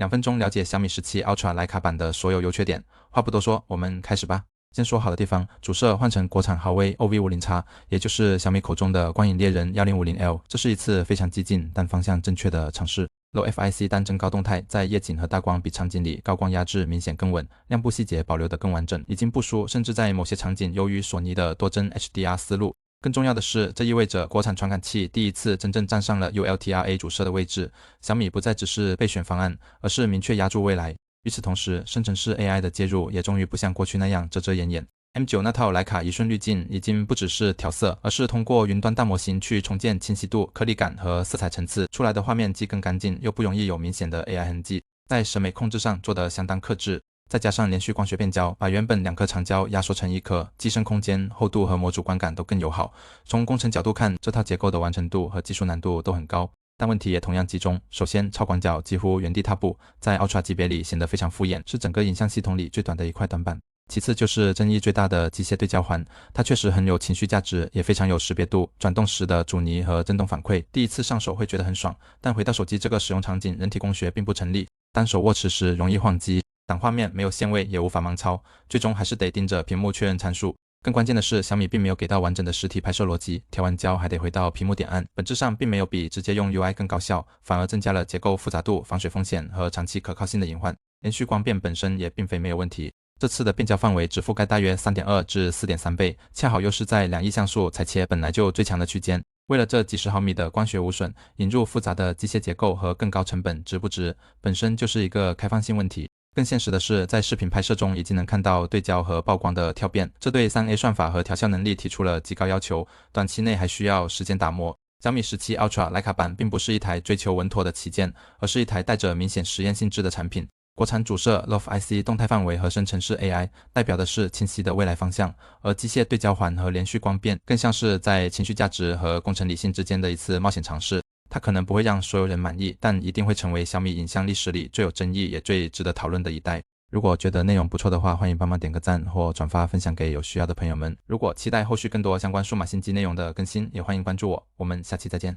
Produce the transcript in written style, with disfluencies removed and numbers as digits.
2分鐘了解小米17 Ultra 徠卡版的所有優缺點。話不多說，我們開始吧。先說好的地方，主攝換成國產豪威 OV50X， 也就是小米口中的光影獵人 1050L， 這是一次非常激進但方向正確的嘗試。Low FIC 單幀高動態，在夜景和大光比場景裡高光壓制明顯更穩，亮部細節保留得更完整，已經不輸，甚至在某些场景優於索尼的多幀 HDR 思路。更重要的是，這意味着國產傳感器第一次真正站上了 ULTRA 主攝的位置，小米不再只是備選方案，而是明確壓住未來。與此同時，生成式 AI 的介入也終於不像過去那樣遮遮掩掩。M9 那套徠卡移瞬濾鏡已經不只是調色，而是通過雲端大模型去重建清晰度、顆粒感和色彩層次，出來的畫面既更乾淨，又不容易有明顯的 AI 痕跡，在審美控制上做得相當克制。再加上连續光學變焦，把原本2顆長焦壓縮成1顆，機身空間、厚度和模組觀感都更友好。從工程角度看，這套結構的完成度和技術難度都很高。但問題也同樣集中。首先，超廣角幾乎原地踏步，在 Ultra 級別裡顯得非常敷衍，是整個影像系統裡最短的一塊短板。其次就是爭議最大的機械對焦環，它確實很有情緒價值，也非常有識別度。轉動時的阻尼和震動反饋，第一次上手會覺得很爽，但回到手機這個使用場景，人體工學並不成立，單手握持時容易晃機，擋畫面沒有限位也無法盲操，最終還是得盯着屏幕確認參數。更關鍵的是，小米並沒有給到完整的實體拍攝邏輯，調完焦還得回到屏幕點按，本質上並沒有比直接用 UI 更高效，反而增加了結構複雜度、防水風險和長期可靠性的隱患。連續光變本身也並非沒有問題，這次的變焦範圍只覆蓋大約 3.2 至 4.3 倍，恰好又是在2億像素裁切本來就最強的區間。為了這幾十毫米的光學無損，引入複雜的機械結構和更高成本值不值，本身就是一個開放性問題。更現實的是，在視頻拍攝中已經能看到對焦和曝光的跳變，這對 3A 算法和調校能力提出了極高要求，短期內還需要時間打磨。小米17 Ultra 徠卡版並不是一台追求穩妥的旗艦，而是一台帶着明顯實驗性質的產品。國產主攝 Low FIC 動態範圍和生成式 AI 代表的是清晰的未來方向，而機械對焦環和連續光變更像是在情緒價值和工程理性之間的一次冒險嘗試。它可能不會讓所有人滿意，但一定會成為小米影像歷史裡最有爭議也最值得討論的一代。如果覺得內容不錯的話，歡迎幫忙點個讚或轉發分享給有需要的朋友們。如果期待後續更多相關數碼新機內容的更新，也歡迎關注我。我們下期再見。